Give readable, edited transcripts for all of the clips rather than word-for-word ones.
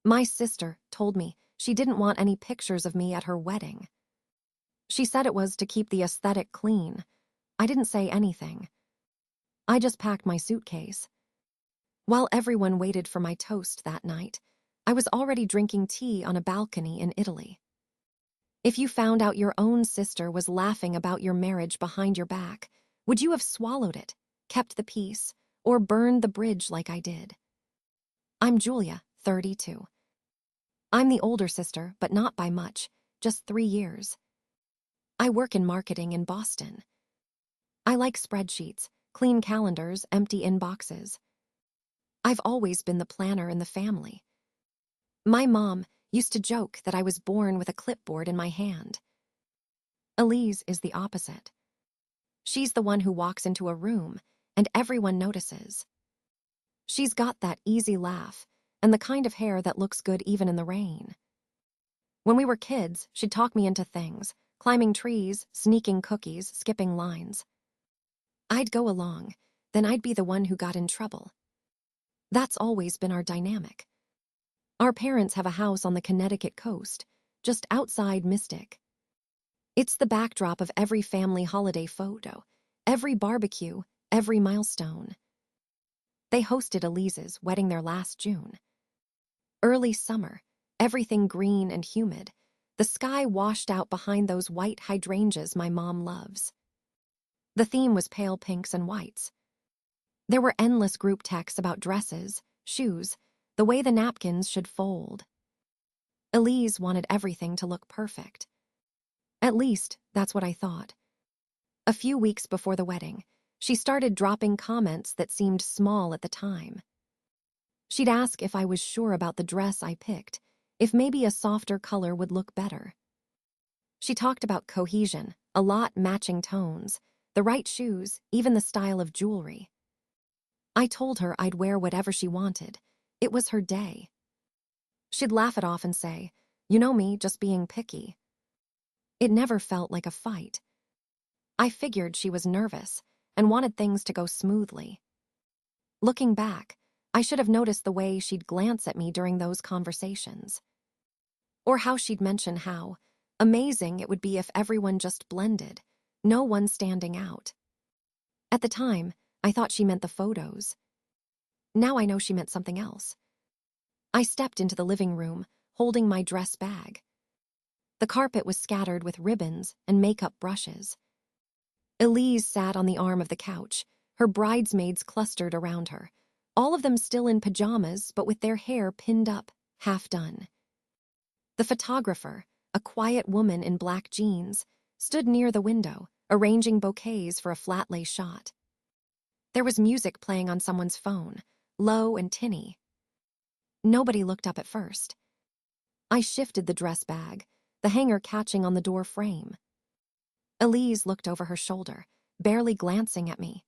My sister told me she didn't want any pictures of me at her wedding. She said it was to keep the aesthetic clean. I didn't say anything. I just packed my suitcase. While everyone waited for my toast that night, I was already drinking tea on a balcony in Italy. If you found out your own sister was laughing about your marriage behind your back, would you have swallowed it, kept the peace, or burned the bridge like I did? I'm Julia, 32. I'm the older sister, but not by much, just 3 years. I work in marketing in Boston. I like spreadsheets, clean calendars, empty inboxes. I've always been the planner in the family. My mom used to joke that I was born with a clipboard in my hand. Elise is the opposite. She's the one who walks into a room and everyone notices. She's got that easy laugh and the kind of hair that looks good even in the rain. When we were kids, she'd talk me into things, climbing trees, sneaking cookies, skipping lines. I'd go along, then I'd be the one who got in trouble. That's always been our dynamic. Our parents have a house on the Connecticut coast, just outside Mystic. It's the backdrop of every family holiday photo, every barbecue, every milestone. They hosted Elise's wedding there last June. Early summer, everything green and humid, the sky washed out behind those white hydrangeas my mom loves. The theme was pale pinks and whites. There were endless group texts about dresses, shoes, the way the napkins should fold. Elise wanted everything to look perfect. At least, that's what I thought. A few weeks before the wedding, she started dropping comments that seemed small at the time. She'd ask if I was sure about the dress I picked, if maybe a softer color would look better. She talked about cohesion, a lot matching tones, the right shoes, even the style of jewelry. I told her I'd wear whatever she wanted. It was her day. She'd laugh it off and say, "You know me, just being picky." It never felt like a fight. I figured she was nervous and wanted things to go smoothly. Looking back, I should have noticed the way she'd glance at me during those conversations. Or how she'd mention how amazing it would be if everyone just blended, no one standing out. At the time, I thought she meant the photos. Now I know she meant something else. I stepped into the living room, holding my dress bag. The carpet was scattered with ribbons and makeup brushes. Elise sat on the arm of the couch, her bridesmaids clustered around her, all of them still in pajamas but with their hair pinned up, half done. The photographer, a quiet woman in black jeans, stood near the window, arranging bouquets for a flat-lay shot. There was music playing on someone's phone, low and tinny. Nobody looked up at first. I shifted the dress bag, the hanger catching on the door frame. Elise looked over her shoulder, barely glancing at me.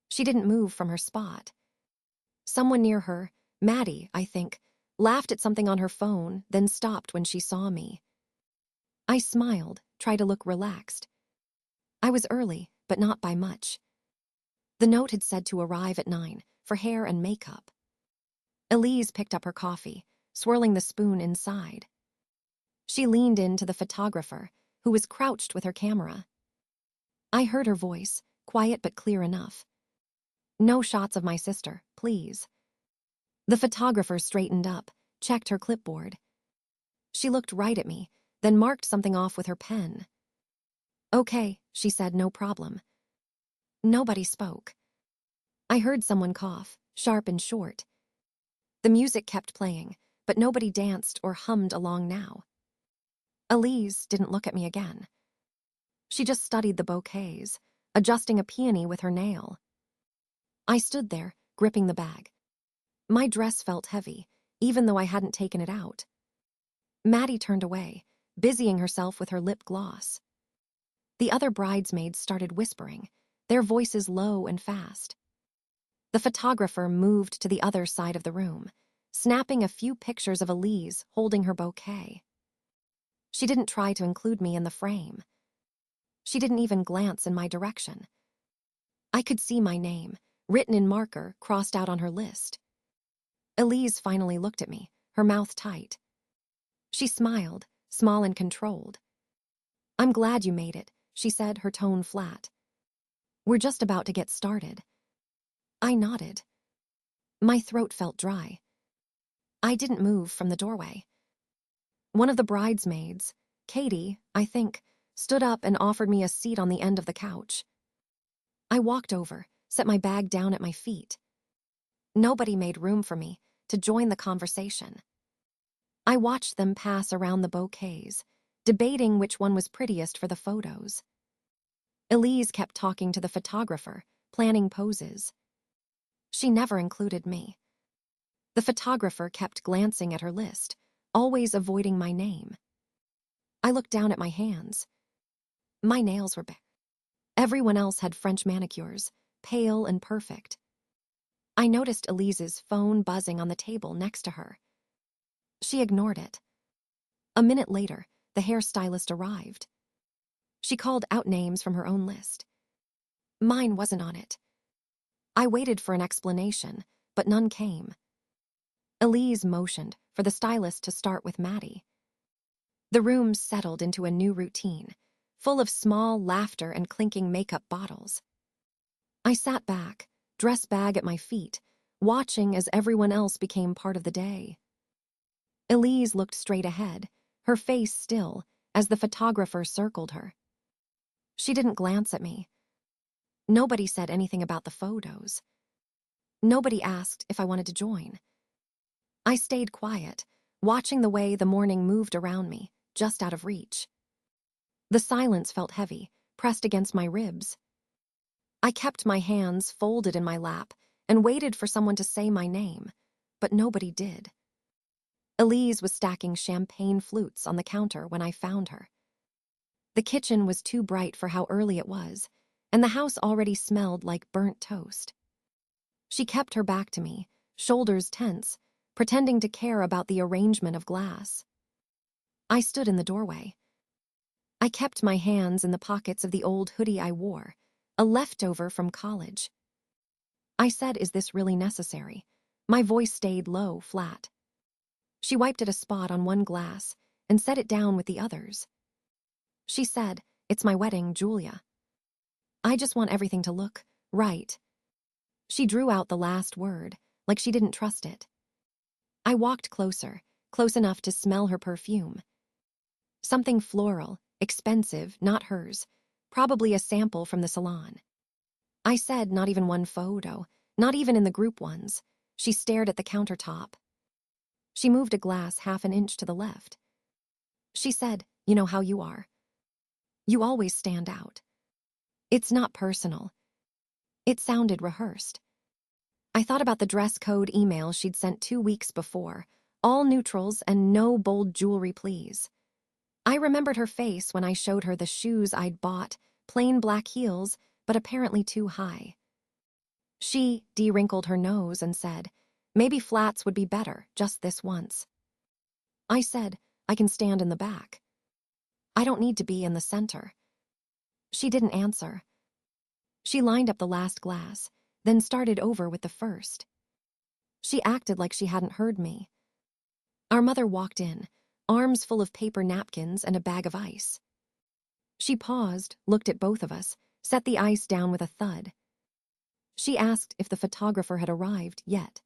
She didn't move from her spot. Someone near her, Maddie, I think, laughed at something on her phone, then stopped when she saw me. I smiled, tried to look relaxed. I was early, but not by much. The note had said to arrive at 9 for hair and makeup. Elise picked up her coffee, swirling the spoon inside. She leaned in to the photographer, who was crouched with her camera. I heard her voice, quiet but clear enough. "No shots of my sister, please." The photographer straightened up, checked her clipboard. She looked right at me, then marked something off with her pen. "Okay," she said, "no problem." Nobody spoke. I heard someone cough, sharp and short. The music kept playing, but nobody danced or hummed along now. Elise didn't look at me again. She just studied the bouquets, adjusting a peony with her nail. I stood there, gripping the bag. My dress felt heavy, even though I hadn't taken it out. Maddie turned away, busying herself with her lip gloss. The other bridesmaids started whispering, their voices low and fast. The photographer moved to the other side of the room, snapping a few pictures of Elise holding her bouquet. She didn't try to include me in the frame. She didn't even glance in my direction. I could see my name, written in marker, crossed out on her list. Elise finally looked at me, her mouth tight. She smiled, small and controlled. "I'm glad you made it," she said, her tone flat. "We're just about to get started." I nodded. My throat felt dry. I didn't move from the doorway. One of the bridesmaids, Katie, I think, stood up and offered me a seat on the end of the couch. I walked over, set my bag down at my feet. Nobody made room for me to join the conversation. I watched them pass around the bouquets, debating which one was prettiest for the photos. Elise kept talking to the photographer, planning poses. She never included me. The photographer kept glancing at her list, always avoiding my name. I looked down at my hands. My nails were bare. Everyone else had French manicures, pale and perfect. I noticed Elise's phone buzzing on the table next to her. She ignored it. A minute later, the hairstylist arrived. She called out names from her own list. Mine wasn't on it. I waited for an explanation, but none came. Elise motioned for the stylist to start with Maddie. The room settled into a new routine, full of small laughter and clinking makeup bottles. I sat back, dress bag at my feet, watching as everyone else became part of the day. Elise looked straight ahead, her face still, as the photographer circled her. She didn't glance at me. Nobody said anything about the photos. Nobody asked if I wanted to join. I stayed quiet, watching the way the morning moved around me, just out of reach. The silence felt heavy, pressed against my ribs. I kept my hands folded in my lap and waited for someone to say my name, but nobody did. Elise was stacking champagne flutes on the counter when I found her. The kitchen was too bright for how early it was, and the house already smelled like burnt toast. She kept her back to me, shoulders tense, pretending to care about the arrangement of glass. I stood in the doorway. I kept my hands in the pockets of the old hoodie I wore, a leftover from college. I said, "Is this really necessary?" My voice stayed low, flat. She wiped at a spot on one glass and set it down with the others. She said, "It's my wedding, Julia. I just want everything to look right." She drew out the last word, like she didn't trust it. I walked closer, close enough to smell her perfume. Something floral, expensive, not hers, probably a sample from the salon. I said, "Not even one photo, not even in the group ones." She stared at the countertop. She moved a glass half an inch to the left. She said, "You know how you are. You always stand out. It's not personal." It sounded rehearsed. I thought about the dress code email she'd sent 2 weeks before, all neutrals and no bold jewelry, please. I remembered her face when I showed her the shoes I'd bought, plain black heels, but apparently too high. She de-wrinkled her nose and said, "Maybe flats would be better, just this once." I said, "I can stand in the back. I don't need to be in the center." She didn't answer. She lined up the last glass, then started over with the first. She acted like she hadn't heard me. Our mother walked in, arms full of paper napkins and a bag of ice. She paused, looked at both of us, set the ice down with a thud. She asked if the photographer had arrived yet.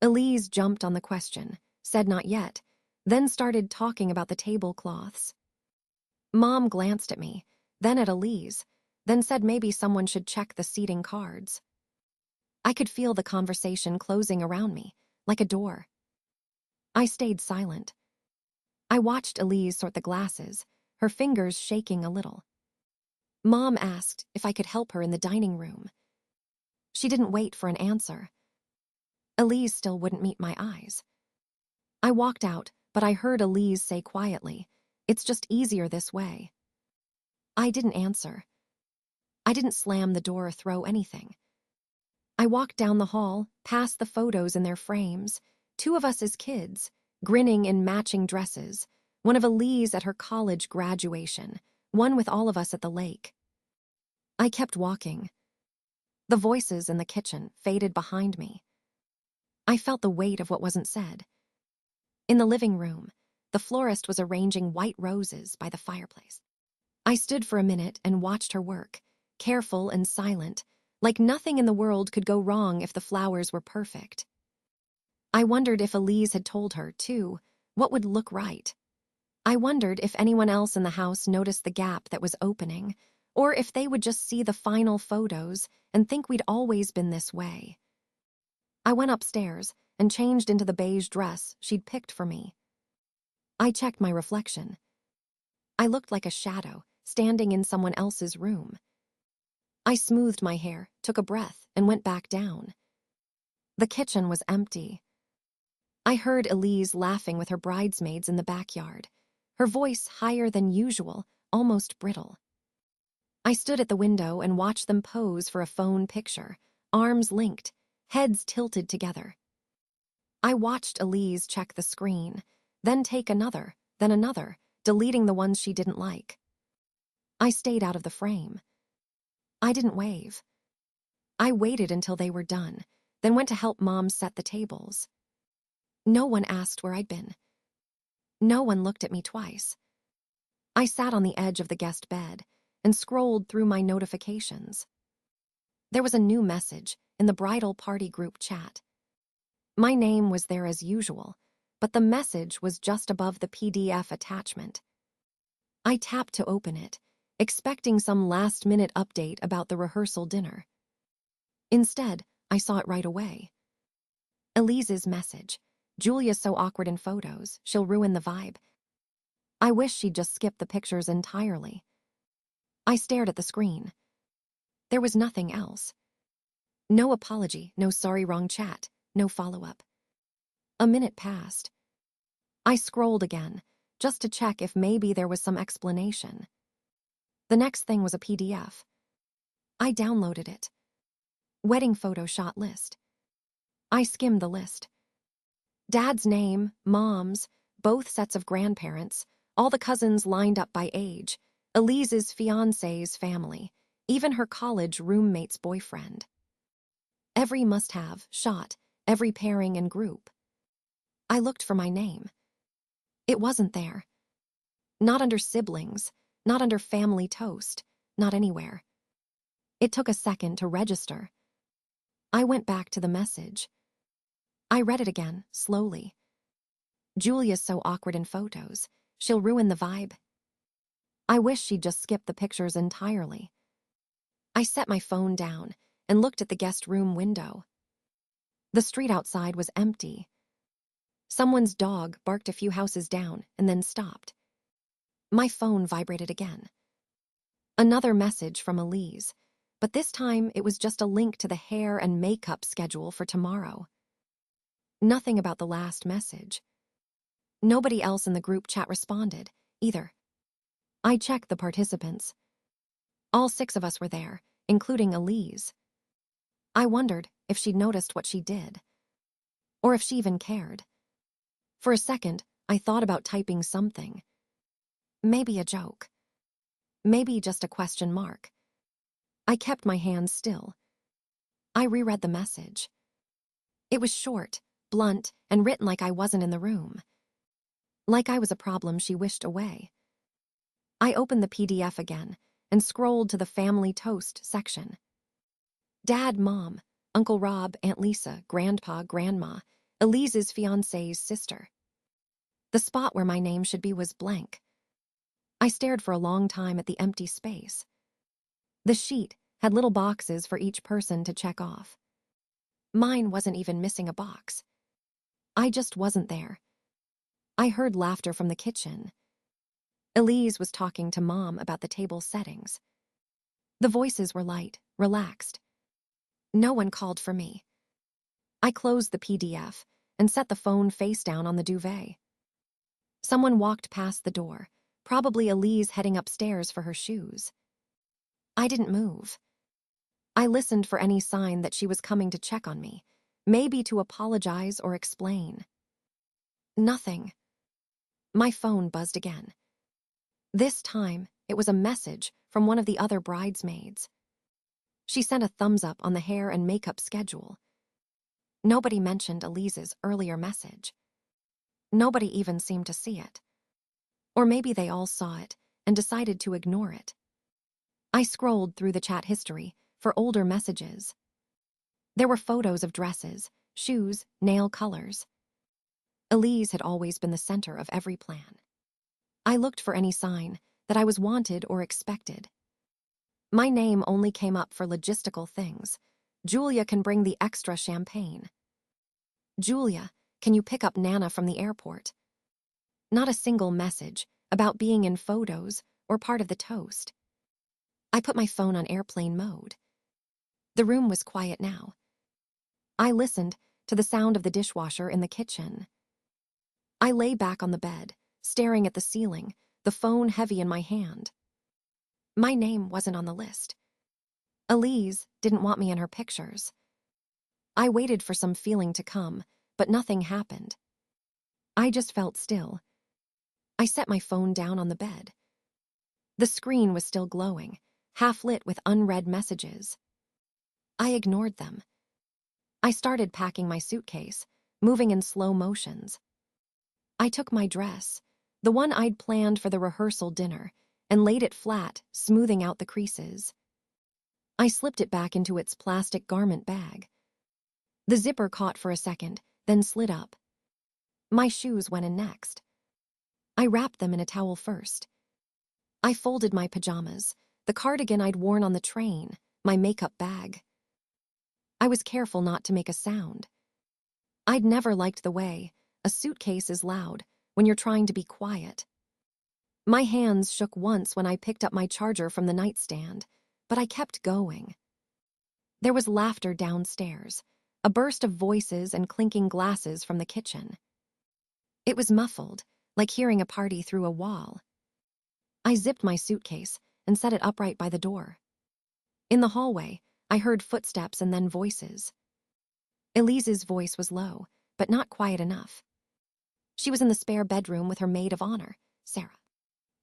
Elise jumped on the question, said not yet, then started talking about the tablecloths. Mom glanced at me, then at Elise, then said maybe someone should check the seating cards. I could feel the conversation closing around me, like a door. I stayed silent. I watched Elise sort the glasses, her fingers shaking a little. Mom asked if I could help her in the dining room. She didn't wait for an answer. Elise still wouldn't meet my eyes. I walked out, but I heard Elise say quietly, "It's just easier this way." I didn't answer. I didn't slam the door or throw anything. I walked down the hall, past the photos in their frames, 2 of us as kids, grinning in matching dresses, one of Elise at her college graduation, one with all of us at the lake. I kept walking. The voices in the kitchen faded behind me. I felt the weight of what wasn't said. In the living room, the florist was arranging white roses by the fireplace. I stood for a minute and watched her work, careful and silent, like nothing in the world could go wrong if the flowers were perfect. I wondered if Elise had told her, too, what would look right. I wondered if anyone else in the house noticed the gap that was opening, or if they would just see the final photos and think we'd always been this way. I went upstairs and changed into the beige dress she'd picked for me. I checked my reflection. I looked like a shadow, standing in someone else's room. I smoothed my hair, took a breath, and went back down. The kitchen was empty. I heard Elise laughing with her bridesmaids in the backyard, her voice higher than usual, almost brittle. I stood at the window and watched them pose for a phone picture, arms linked, heads tilted together. I watched Elise check the screen, then take another, then another, deleting the ones she didn't like. I stayed out of the frame. I didn't wave. I waited until they were done, then went to help Mom set the tables. No one asked where I'd been. No one looked at me twice. I sat on the edge of the guest bed and scrolled through my notifications. There was a new message in the bridal party group chat. My name was there as usual, but the message was just above the PDF attachment. I tapped to open it, expecting some last-minute update about the rehearsal dinner. Instead, I saw it right away. Elise's message. Julia's so awkward in photos, she'll ruin the vibe. I wish she'd just skip the pictures entirely. I stared at the screen. There was nothing else. No apology, no sorry wrong chat, no follow-up. A minute passed. I scrolled again, just to check if maybe there was some explanation. The next thing was a PDF. I downloaded it. Wedding photo shot list. I skimmed the list. Dad's name, Mom's, both sets of grandparents, all the cousins lined up by age, Elise's fiancé's family, even her college roommate's boyfriend. Every must-have, shot, every pairing and group. I looked for my name. It wasn't there. Not under siblings, not under family toast, not anywhere. It took a second to register. I went back to the message. I read it again, slowly. Julia's so awkward in photos, she'll ruin the vibe. I wish she'd just skip the pictures entirely. I set my phone down and looked at the guest room window. The street outside was empty. Someone's dog barked a few houses down and then stopped. My phone vibrated again. Another message from Elise, but this time it was just a link to the hair and makeup schedule for tomorrow. Nothing about the last message. Nobody else in the group chat responded, either. I checked the participants. All 6 of us were there, including Elise. I wondered if she'd noticed what she did, or if she even cared. For a second, I thought about typing something. Maybe a joke. Maybe just a question mark. I kept my hands still. I reread the message. It was short, blunt, and written like I wasn't in the room. Like I was a problem she wished away. I opened the PDF again and scrolled to the family toast section. Dad, Mom, Uncle Rob, Aunt Lisa, Grandpa, Grandma, Elise's fiancé's sister. The spot where my name should be was blank. I stared for a long time at the empty space. The sheet had little boxes for each person to check off. Mine wasn't even missing a box. I just wasn't there. I heard laughter from the kitchen. Elise was talking to Mom about the table settings. The voices were light, relaxed. No one called for me. I closed the PDF and set the phone face down on the duvet. Someone walked past the door, probably Elise heading upstairs for her shoes. I didn't move. I listened for any sign that she was coming to check on me, maybe to apologize or explain. Nothing. My phone buzzed again. This time, it was a message from one of the other bridesmaids. She sent a thumbs up on the hair and makeup schedule. Nobody mentioned Elise's earlier message. Nobody even seemed to see it. Or maybe they all saw it and decided to ignore it. I scrolled through the chat history for older messages. There were photos of dresses, shoes, nail colors. Elise had always been the center of every plan. I looked for any sign that I was wanted or expected. My name only came up for logistical things. Julia can bring the extra champagne. Julia, can you pick up Nana from the airport? Not a single message about being in photos or part of the toast. I put my phone on airplane mode. The room was quiet now. I listened to the sound of the dishwasher in the kitchen. I lay back on the bed, staring at the ceiling, the phone heavy in my hand. My name wasn't on the list. Elise didn't want me in her pictures. I waited for some feeling to come, but nothing happened. I just felt still. I set my phone down on the bed. The screen was still glowing, half lit with unread messages. I ignored them. I started packing my suitcase, moving in slow motions. I took my dress, the one I'd planned for the rehearsal dinner, and laid it flat, smoothing out the creases. I slipped it back into its plastic garment bag. The zipper caught for a second, then slid up. My shoes went in next. I wrapped them in a towel first. I folded my pajamas, the cardigan I'd worn on the train, my makeup bag. I was careful not to make a sound. I'd never liked the way a suitcase is loud when you're trying to be quiet. My hands shook once when I picked up my charger from the nightstand, but I kept going. There was laughter downstairs, a burst of voices and clinking glasses from the kitchen. It was muffled, like hearing a party through a wall. I zipped my suitcase and set it upright by the door. In the hallway, I heard footsteps and then voices. Elise's voice was low, but not quiet enough. She was in the spare bedroom with her maid of honor, Sarah.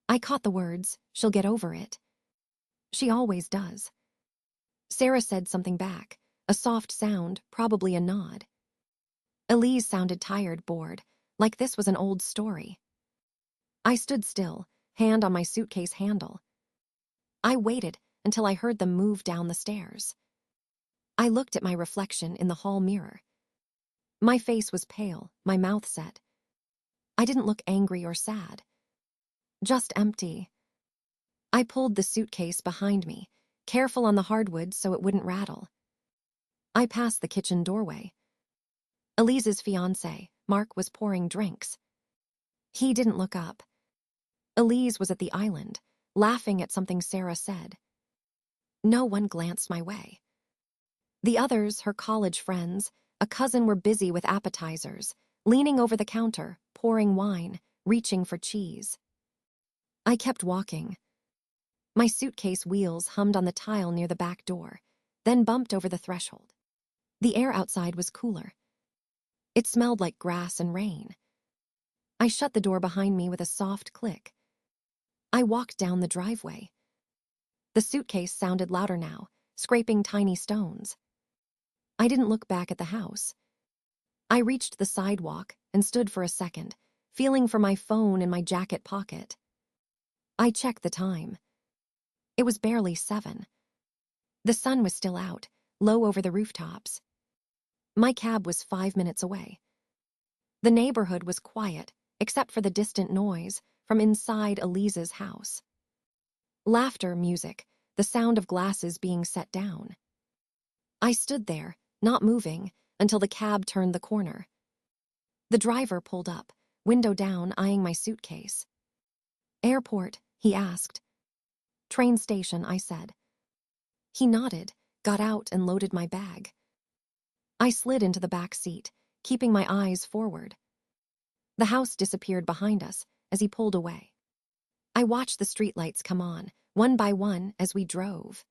I caught the words, "She'll get over it." She always does. Sarah said something back, a soft sound, probably a nod. Elise sounded tired, bored, like this was an old story. I stood still, hand on my suitcase handle. I waited until I heard them move down the stairs. I looked at my reflection in the hall mirror. My face was pale, my mouth set. I didn't look angry or sad. Just empty. I pulled the suitcase behind me, careful on the hardwood so it wouldn't rattle. I passed the kitchen doorway. Elise's fiancé, Mark, was pouring drinks. He didn't look up. Elise was at the island, laughing at something Sarah said. No one glanced my way. The others, her college friends, a cousin, were busy with appetizers, leaning over the counter, pouring wine, reaching for cheese. I kept walking. My suitcase wheels hummed on the tile near the back door, then bumped over the threshold. The air outside was cooler. It smelled like grass and rain. I shut the door behind me with a soft click. I walked down the driveway. The suitcase sounded louder now, scraping tiny stones. I didn't look back at the house. I reached the sidewalk and stood for a second, feeling for my phone in my jacket pocket. I checked the time. It was barely 7. The sun was still out, low over the rooftops. My cab was 5 minutes away. The neighborhood was quiet, except for the distant noise from inside Elise's house. Laughter, music, the sound of glasses being set down. I stood there, not moving, until the cab turned the corner. The driver pulled up, window down, eyeing my suitcase. "Airport," he asked. "Train station," I said. He nodded, got out, and loaded my bag. I slid into the back seat, keeping my eyes forward. The house disappeared behind us as he pulled away. I watched the streetlights come on, one by one, as we drove.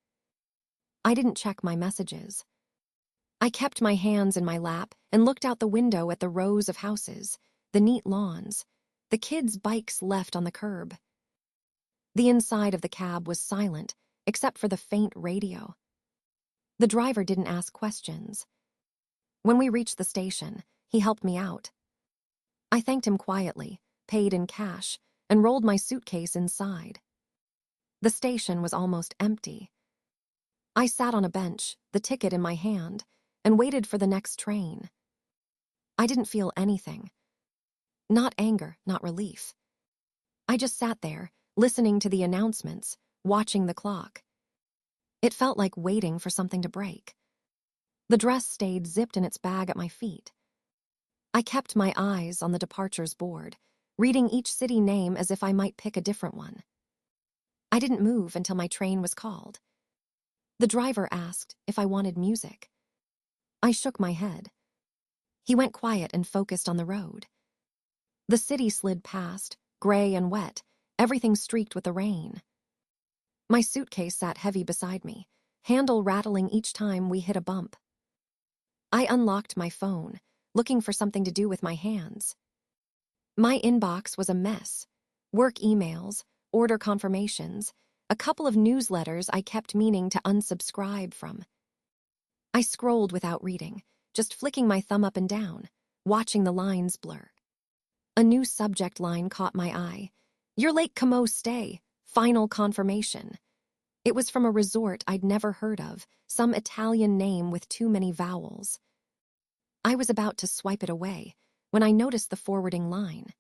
I didn't check my messages. I kept my hands in my lap and looked out the window at the rows of houses, the neat lawns, the kids' bikes left on the curb. The inside of the cab was silent, except for the faint radio. The driver didn't ask questions. When we reached the station, he helped me out. I thanked him quietly, paid in cash, and rolled my suitcase inside. The station was almost empty. I sat on a bench, the ticket in my hand, and waited for the next train. I didn't feel anything. Not anger, not relief. I just sat there, listening to the announcements, watching the clock. It felt like waiting for something to break. The dress stayed zipped in its bag at my feet. I kept my eyes on the departures board, reading each city name as if I might pick a different one. I didn't move until my train was called. The driver asked if I wanted music. I shook my head. He went quiet and focused on the road. The city slid past, gray and wet, everything streaked with the rain. My suitcase sat heavy beside me, handle rattling each time we hit a bump. I unlocked my phone, looking for something to do with my hands. My inbox was a mess. Work emails, order confirmations, a couple of newsletters I kept meaning to unsubscribe from. I scrolled without reading, just flicking my thumb up and down, watching the lines blur. A new subject line caught my eye. "Your Lake Como stay, final confirmation." It was from a resort I'd never heard of, some Italian name with too many vowels. I was about to swipe it away when I noticed the forwarding line.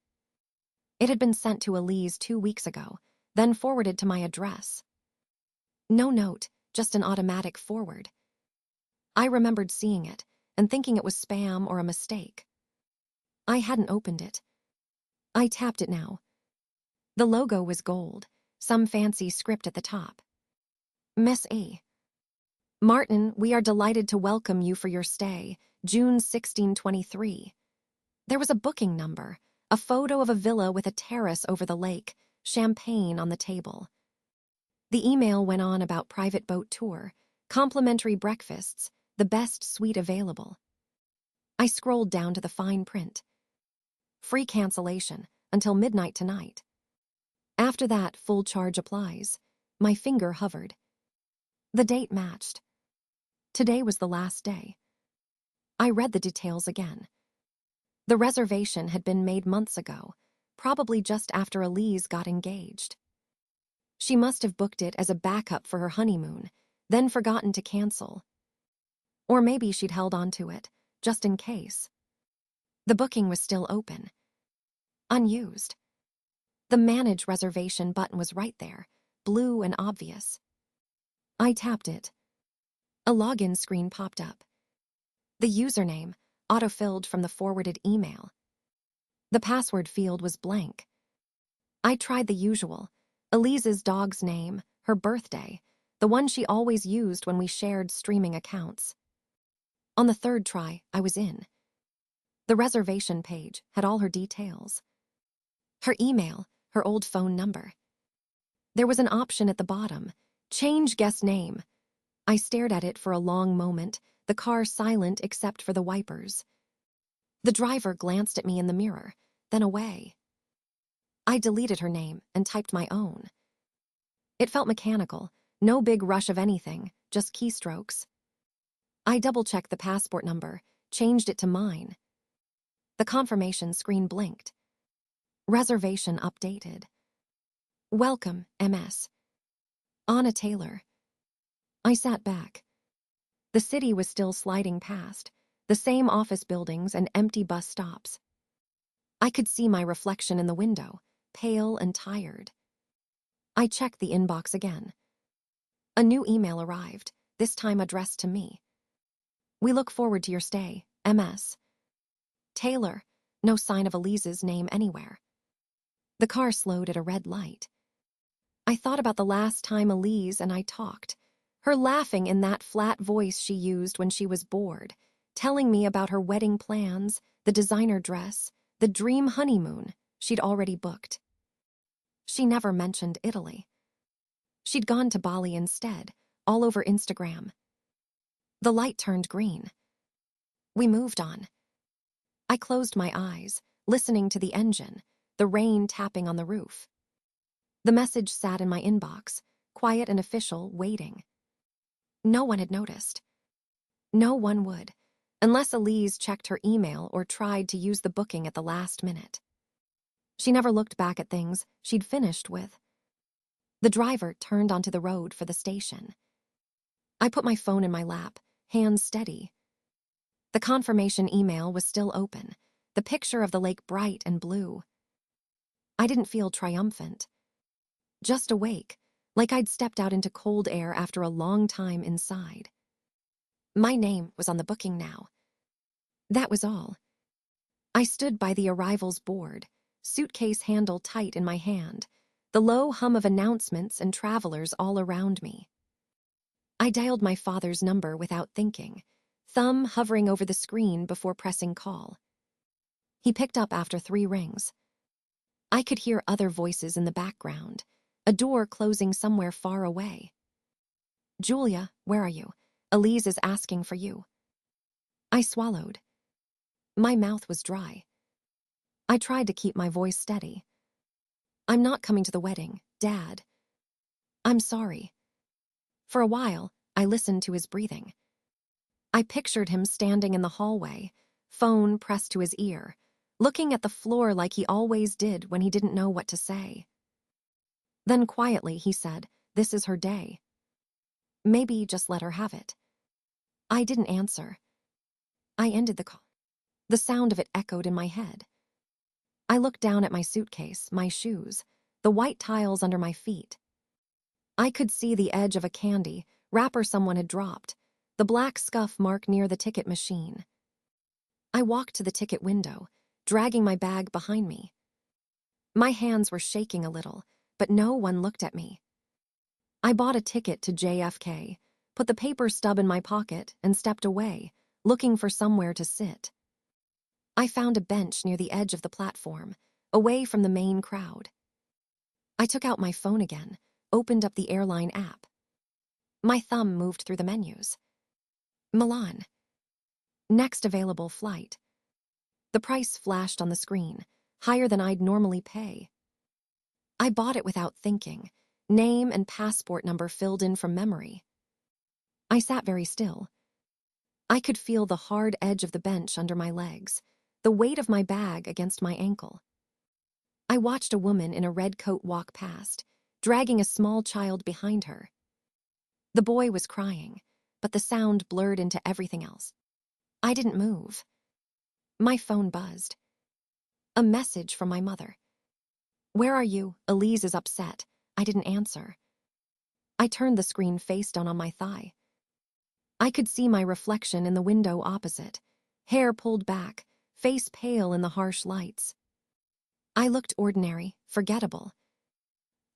It had been sent to Elise 2 weeks ago, then forwarded to my address. No note, just an automatic forward. I remembered seeing it and thinking it was spam or a mistake. I hadn't opened it. I tapped it now. The logo was gold, some fancy script at the top. Miss A. Martin, we are delighted to welcome you for your stay, June 1623. There was a booking number, a photo of a villa with a terrace over the lake, champagne on the table. The email went on about private boat tour, complimentary breakfasts, the best suite available. I scrolled down to the fine print. Free cancellation, until midnight tonight. After that, full charge applies. My finger hovered. The date matched. Today was the last day. I read the details again. The reservation had been made months ago, probably just after Elise got engaged. She must have booked it as a backup for her honeymoon, then forgotten to cancel. Or maybe she'd held on to it, just in case. The booking was still open. Unused. The Manage Reservation button was right there, blue and obvious. I tapped it. A login screen popped up. The username, autofilled from the forwarded email. The password field was blank. I tried the usual, Elise's dog's name, her birthday, the one she always used when we shared streaming accounts. On the third try, I was in. The reservation page had all her details. Her email, her old phone number. There was an option at the bottom, change guest name. I stared at it for a long moment, the car silent except for the wipers. The driver glanced at me in the mirror, then away. I deleted her name and typed my own. It felt mechanical, no big rush of anything, just keystrokes. I double-checked the passport number, changed it to mine. The confirmation screen blinked. Reservation updated. Welcome, MS. Anna Taylor. I sat back. The city was still sliding past, the same office buildings and empty bus stops. I could see my reflection in the window, pale and tired. I checked the inbox again. A new email arrived, this time addressed to me. We look forward to your stay, MS. Taylor, no sign of Elise's name anywhere. The car slowed at a red light. I thought about the last time Elise and I talked, her laughing in that flat voice she used when she was bored, telling me about her wedding plans, the designer dress, the dream honeymoon she'd already booked. She never mentioned Italy. She'd gone to Bali instead, all over Instagram. The light turned green. We moved on. I closed my eyes, listening to the engine, the rain tapping on the roof. The message sat in my inbox, quiet and official, waiting. No one had noticed. No one would, unless Elise checked her email or tried to use the booking at the last minute. She never looked back at things she'd finished with. The driver turned onto the road for the station. I put my phone in my lap, hands steady. The confirmation email was still open, the picture of the lake bright and blue. I didn't feel triumphant. Just awake, like I'd stepped out into cold air after a long time inside. My name was on the booking now. That was all. I stood by the arrivals board, suitcase handle tight in my hand, the low hum of announcements and travelers all around me. I dialed my father's number without thinking, thumb hovering over the screen before pressing call. He picked up after 3 rings. I could hear other voices in the background, a door closing somewhere far away. "Julia, where are you? Elise is asking for you." I swallowed. My mouth was dry. I tried to keep my voice steady. "I'm not coming to the wedding, Dad. I'm sorry." For a while, I listened to his breathing. I pictured him standing in the hallway, phone pressed to his ear, looking at the floor like he always did when he didn't know what to say. Then quietly he said, "This is her day. Maybe just let her have it." I didn't answer. I ended the call. The sound of it echoed in my head. I looked down at my suitcase, my shoes, the white tiles under my feet. I could see the edge of a candy wrapper someone had dropped, the black scuff mark near the ticket machine. I walked to the ticket window, dragging my bag behind me. My hands were shaking a little, but no one looked at me. I bought a ticket to JFK, put the paper stub in my pocket, and stepped away, looking for somewhere to sit. I found a bench near the edge of the platform, away from the main crowd. I took out my phone again, opened up the airline app. My thumb moved through the menus. Milan. Next available flight. The price flashed on the screen, higher than I'd normally pay. I bought it without thinking, name and passport number filled in from memory. I sat very still. I could feel the hard edge of the bench under my legs, the weight of my bag against my ankle. I watched a woman in a red coat walk past, dragging a small child behind her. The boy was crying, but the sound blurred into everything else. I didn't move. My phone buzzed. A message from my mother. "Where are you? Elise is upset." I didn't answer. I turned the screen face down on my thigh. I could see my reflection in the window opposite, hair pulled back, face pale in the harsh lights. I looked ordinary, forgettable.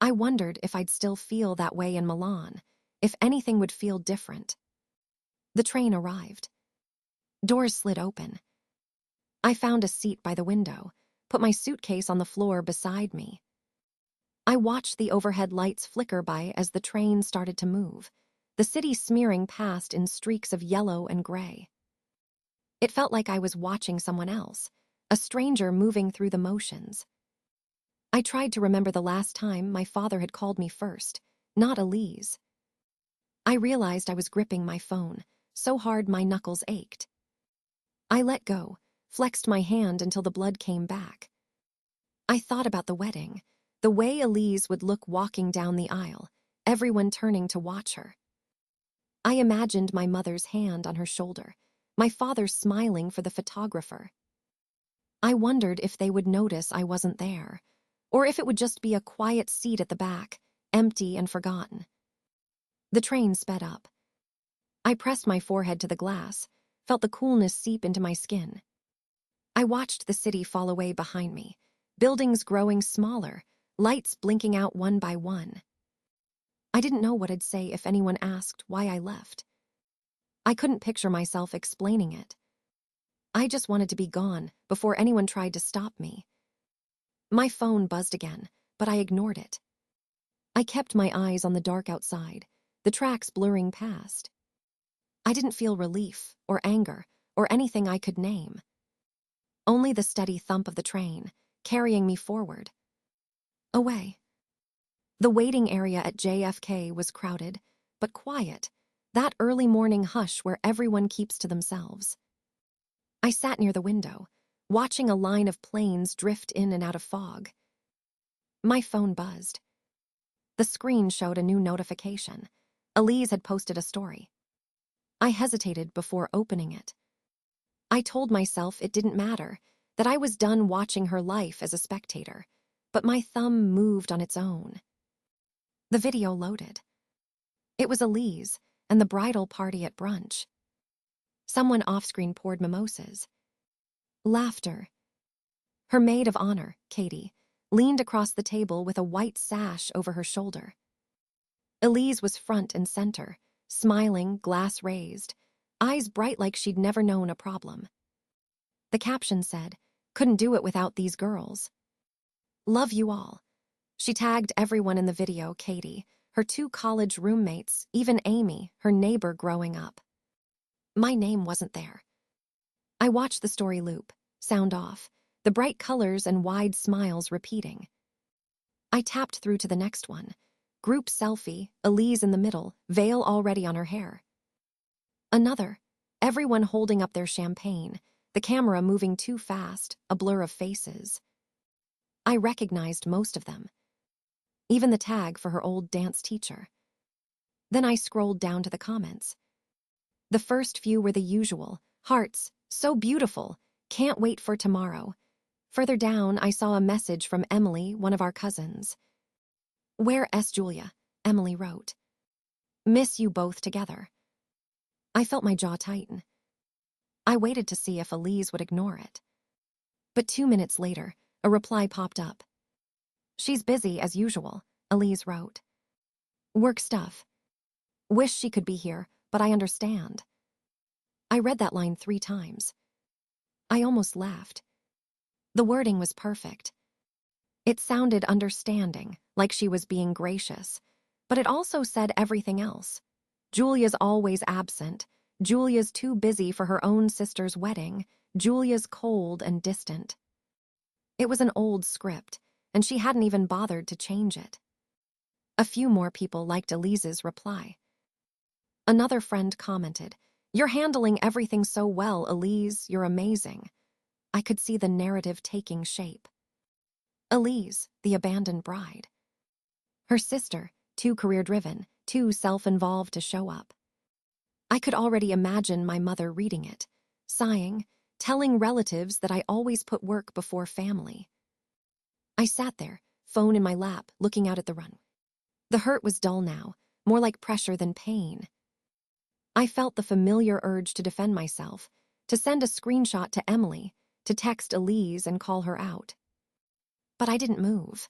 I wondered if I'd still feel that way in Milan, if anything would feel different. The train arrived. Doors slid open. I found a seat by the window, put my suitcase on the floor beside me. I watched the overhead lights flicker by as the train started to move, the city smearing past in streaks of yellow and gray. It felt like I was watching someone else, a stranger moving through the motions. I tried to remember the last time my father had called me first, not Elise. I realized I was gripping my phone, so hard my knuckles ached. I let go, flexed my hand until the blood came back. I thought about the wedding, the way Elise would look walking down the aisle, everyone turning to watch her. I imagined my mother's hand on her shoulder, my father smiling for the photographer. I wondered if they would notice I wasn't there, or if it would just be a quiet seat at the back, empty and forgotten. The train sped up. I pressed my forehead to the glass, felt the coolness seep into my skin. I watched the city fall away behind me, buildings growing smaller, lights blinking out one by one. I didn't know what I'd say if anyone asked why I left. I couldn't picture myself explaining it. I just wanted to be gone before anyone tried to stop me. My phone buzzed again, but I ignored it. I kept my eyes on the dark outside, the tracks blurring past. I didn't feel relief or anger or anything I could name. Only the steady thump of the train, carrying me forward. Away. The waiting area at JFK was crowded, but quiet, that early morning hush where everyone keeps to themselves. I sat near the window, watching a line of planes drift in and out of fog. My phone buzzed. The screen showed a new notification. Elise had posted a story. I hesitated before opening it. I told myself it didn't matter, that I was done watching her life as a spectator, but my thumb moved on its own. The video loaded. It was Elise and the bridal party at brunch. Someone off-screen poured mimosas. Laughter. Her maid of honor, Katie, leaned across the table with a white sash over her shoulder. Elise was front and center, smiling, glass raised, eyes bright like she'd never known a problem. The caption said, "Couldn't do it without these girls. Love you all." She tagged everyone in the video, Katie, her 2 college roommates, even Amy, her neighbor growing up. My name wasn't there. I watched the story loop, sound off, the bright colors and wide smiles repeating. I tapped through to the next one. Group selfie, Elise in the middle, veil already on her hair. Another, everyone holding up their champagne, the camera moving too fast, a blur of faces. I recognized most of them. Even the tag for her old dance teacher. Then I scrolled down to the comments. The first few were the usual, hearts, so beautiful, can't wait for tomorrow. Further down, I saw a message from Emily, one of our cousins. "Where S. Julia?" Emily wrote. "Miss you both together." I felt my jaw tighten. I waited to see if Elise would ignore it. But 2 minutes later, a reply popped up. "She's busy as usual," Elise wrote. "Work stuff. Wish she could be here, but I understand." I read that line 3 times. I almost laughed. The wording was perfect. It sounded understanding, like she was being gracious, but it also said everything else. Julia's always absent. Julia's too busy for her own sister's wedding. Julia's cold and distant. It was an old script, and she hadn't even bothered to change it. A few more people liked Elise's reply. Another friend commented, "You're handling everything so well, Elise, you're amazing." I could see the narrative taking shape. Elise, the abandoned bride. Her sister, too career-driven, too self-involved to show up. I could already imagine my mother reading it, sighing, telling relatives that I always put work before family. I sat there, phone in my lap, looking out at the run. The hurt was dull now, more like pressure than pain. I felt the familiar urge to defend myself, to send a screenshot to Emily, to text Elise and call her out. But I didn't move.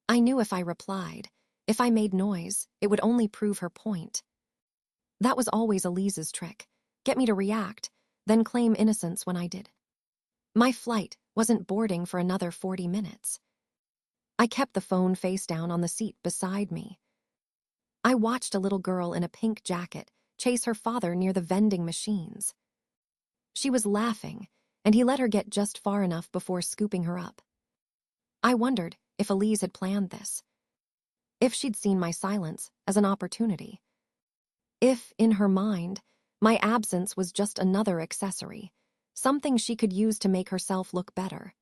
I knew if I replied, if I made noise, it would only prove her point. That was always Elise's trick, get me to react, then claim innocence when I did. My flight wasn't boarding for another 40 minutes. I kept the phone face down on the seat beside me. I watched a little girl in a pink jacket chase her father near the vending machines. She was laughing, and he let her get just far enough before scooping her up. I wondered if Elise had planned this. If she'd seen my silence as an opportunity. If, in her mind, my absence was just another accessory, something she could use to make herself look better.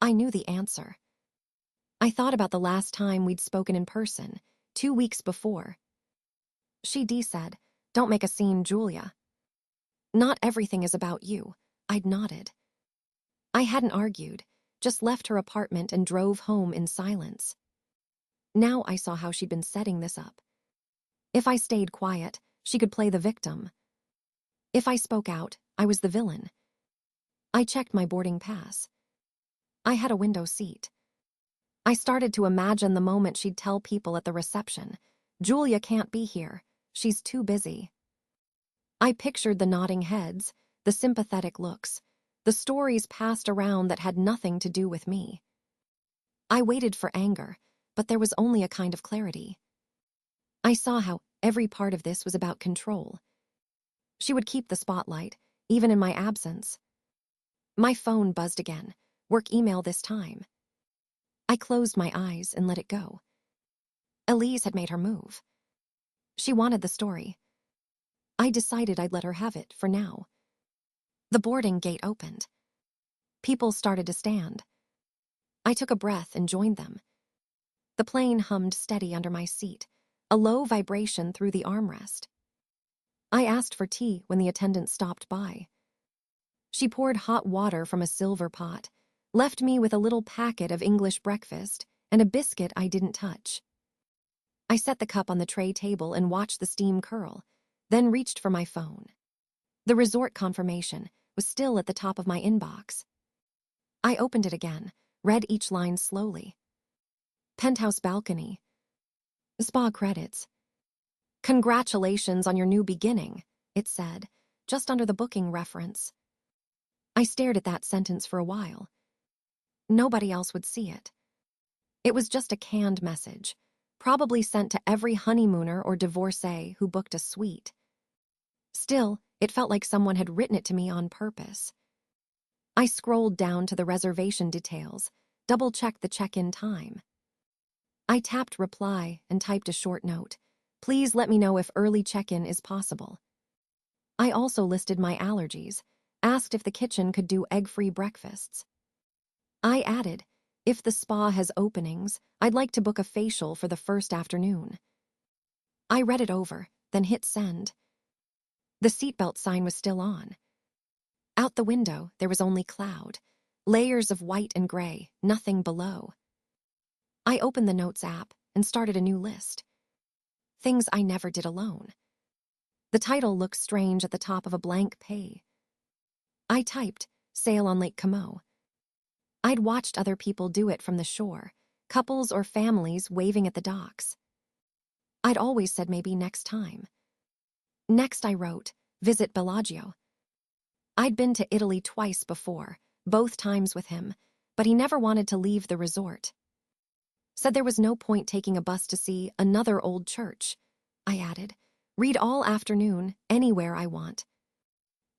I knew the answer. I thought about the last time we'd spoken in person, 2 weeks before. She said, "Don't make a scene, Julia." "Not everything is about you," I'd nodded. I hadn't argued, just left her apartment and drove home in silence. Now I saw how she'd been setting this up. If I stayed quiet, she could play the victim. If I spoke out, I was the villain. I checked my boarding pass. I had a window seat. I started to imagine the moment she'd tell people at the reception, "Julia can't be here. She's too busy." I pictured the nodding heads, the sympathetic looks, the stories passed around that had nothing to do with me. I waited for anger, but there was only a kind of clarity. I saw how every part of this was about control. She would keep the spotlight, even in my absence. My phone buzzed again, work email this time. I closed my eyes and let it go. Elise had made her move. She wanted the story. I decided I'd let her have it for now. The boarding gate opened. People started to stand. I took a breath and joined them. The plane hummed steady under my seat, a low vibration through the armrest. I asked for tea when the attendant stopped by. She poured hot water from a silver pot, left me with a little packet of English breakfast and a biscuit I didn't touch. I set the cup on the tray table and watched the steam curl, then reached for my phone. The resort confirmation was still at the top of my inbox. I opened it again, read each line slowly. Penthouse balcony. Spa credits. Congratulations on your new beginning, it said, just under the booking reference. I stared at that sentence for a while. Nobody else would see it. It was just a canned message, probably sent to every honeymooner or divorcee who booked a suite. Still, it felt like someone had written it to me on purpose. I scrolled down to the reservation details, double-checked the check-in time. I tapped reply and typed a short note. Please let me know if early check-in is possible. I also listed my allergies, asked if the kitchen could do egg-free breakfasts. I added, if the spa has openings, I'd like to book a facial for the first afternoon. I read it over, then hit send. The seatbelt sign was still on. Out the window, there was only cloud, layers of white and gray, nothing below. I opened the Notes app and started a new list. Things I never did alone. The title looked strange at the top of a blank page. I typed, Sail on Lake Como. I'd watched other people do it from the shore, couples or families waving at the docks. I'd always said maybe next time. Next I wrote, visit Bellagio. I'd been to Italy twice before, both times with him, but he never wanted to leave the resort. Said there was no point taking a bus to see another old church. I added, read all afternoon, anywhere I want.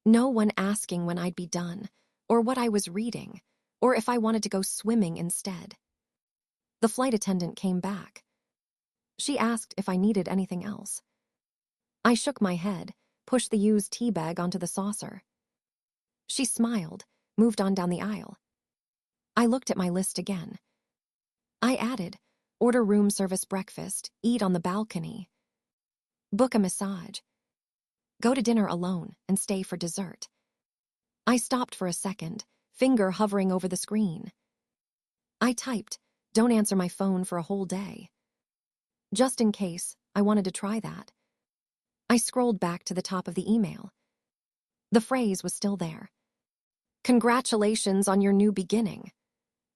No one asking when I'd be done, or what I was reading, or if I wanted to go swimming instead. The flight attendant came back. She asked if I needed anything else. I shook my head, pushed the used tea bag onto the saucer. She smiled, moved on down the aisle. I looked at my list again. I added, order room service breakfast, eat on the balcony. Book a massage. Go to dinner alone and stay for dessert. I stopped for a second, finger hovering over the screen. I typed, don't answer my phone for a whole day. Just in case, I wanted to try that. I scrolled back to the top of the email. The phrase was still there. Congratulations on your new beginning.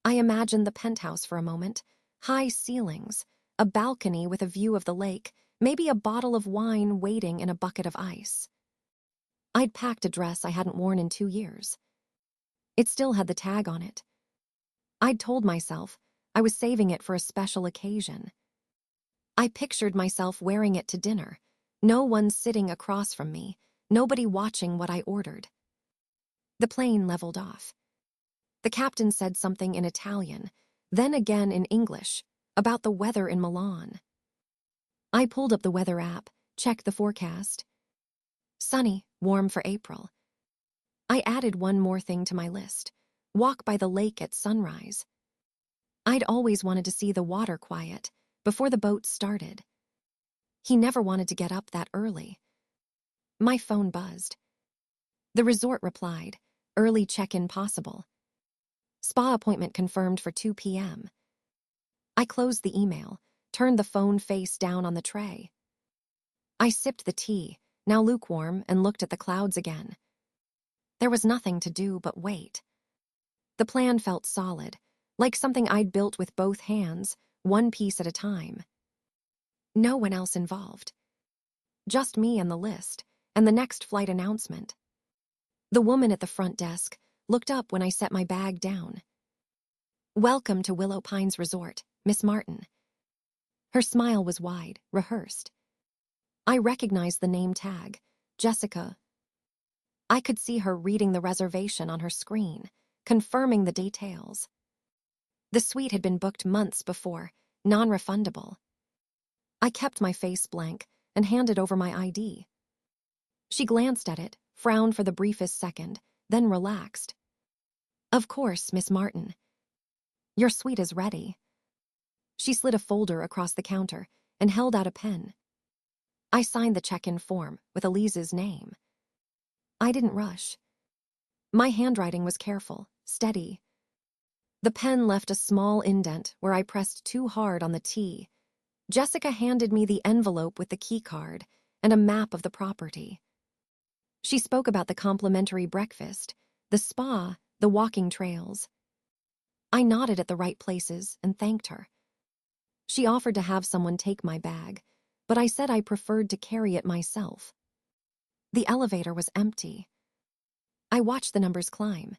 I imagined the penthouse for a moment, high ceilings, a balcony with a view of the lake, maybe a bottle of wine waiting in a bucket of ice. I'd packed a dress I hadn't worn in 2 years. It still had the tag on it. I'd told myself I was saving it for a special occasion. I pictured myself wearing it to dinner, no one sitting across from me, nobody watching what I ordered. The plane leveled off. The captain said something in Italian, then again in English, about the weather in Milan. I pulled up the weather app, checked the forecast. Sunny, warm for April. I added one more thing to my list, walk by the lake at sunrise. I'd always wanted to see the water quiet, before the boat started. He never wanted to get up that early. My phone buzzed. The resort replied, early check-in possible. Spa appointment confirmed for 2 p.m. I closed the email, turned the phone face down on the tray. I sipped the tea, now lukewarm, and looked at the clouds again. There was nothing to do but wait. The plan felt solid, like something I'd built with both hands, one piece at a time. No one else involved. Just me and the list, and the next flight announcement. The woman at the front desk looked up when I set my bag down. Welcome to Willow Pines Resort, Miss Martin. Her smile was wide, rehearsed. I recognized the name tag, Jessica. I could see her reading the reservation on her screen, confirming the details. The suite had been booked months before, non-refundable. I kept my face blank and handed over my ID. She glanced at it, frowned for the briefest second, then relaxed. "Of course, Miss Martin. Your suite is ready." She slid a folder across the counter and held out a pen. I signed the check-in form with Elise's name. I didn't rush. My handwriting was careful, steady. The pen left a small indent where I pressed too hard on the T. Jessica handed me the envelope with the key card and a map of the property. She spoke about the complimentary breakfast, the spa, the walking trails. I nodded at the right places and thanked her. She offered to have someone take my bag, but I said I preferred to carry it myself. The elevator was empty. I watched the numbers climb.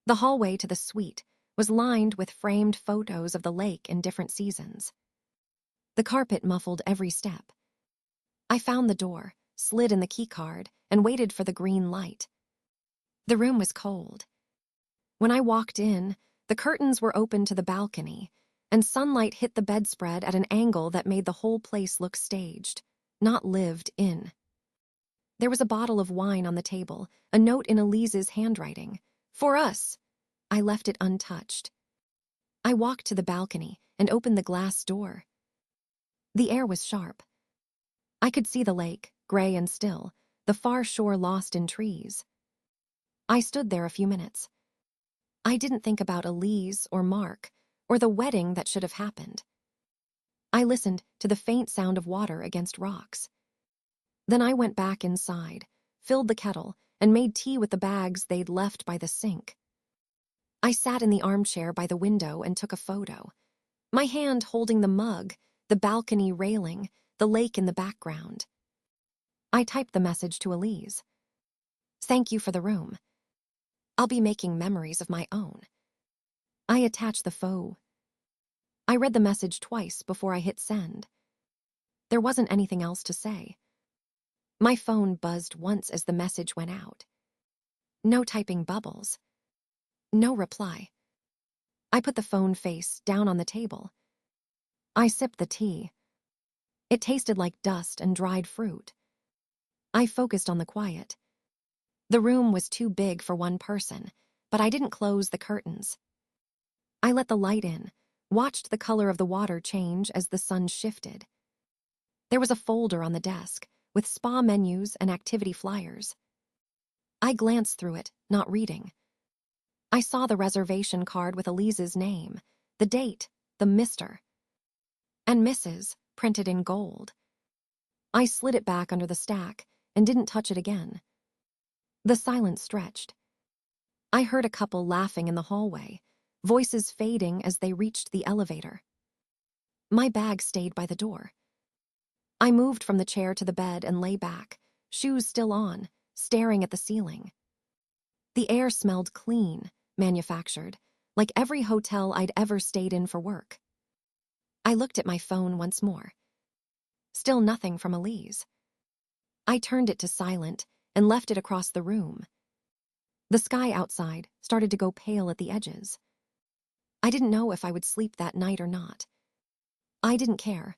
The hallway to the suite was lined with framed photos of the lake in different seasons. The carpet muffled every step. I found the door, slid in the key card, and waited for the green light. The room was cold. When I walked in, the curtains were open to the balcony, and sunlight hit the bedspread at an angle that made the whole place look staged, not lived in. There was a bottle of wine on the table, a note in Elise's handwriting. "For us." I left it untouched. I walked to the balcony and opened the glass door. The air was sharp. I could see the lake, gray and still, the far shore lost in trees. I stood there a few minutes. I didn't think about Elise or Mark, or the wedding that should have happened. I listened to the faint sound of water against rocks. Then I went back inside, filled the kettle, and made tea with the bags they'd left by the sink. I sat in the armchair by the window and took a photo, my hand holding the mug, the balcony railing, the lake in the background. I typed the message to Elise. "Thank you for the room. I'll be making memories of my own." I attached the photo. I read the message twice before I hit send. There wasn't anything else to say. My phone buzzed once as the message went out. No typing bubbles. No reply. I put the phone face down on the table. I sipped the tea. It tasted like dust and dried fruit. I focused on the quiet. The room was too big for one person, but I didn't close the curtains. I let the light in, watched the color of the water change as the sun shifted. There was a folder on the desk with spa menus and activity flyers. I glanced through it, not reading. I saw the reservation card with Elise's name, the date, the Mr. and Mrs. printed in gold. I slid it back under the stack and didn't touch it again. The silence stretched. I heard a couple laughing in the hallway, voices fading as they reached the elevator. My bag stayed by the door. I moved from the chair to the bed and lay back, shoes still on, staring at the ceiling. The air smelled clean, manufactured, like every hotel I'd ever stayed in for work. I looked at my phone once more. Still nothing from Elise. I turned it to silent and left it across the room. The sky outside started to go pale at the edges. I didn't know if I would sleep that night or not. I didn't care.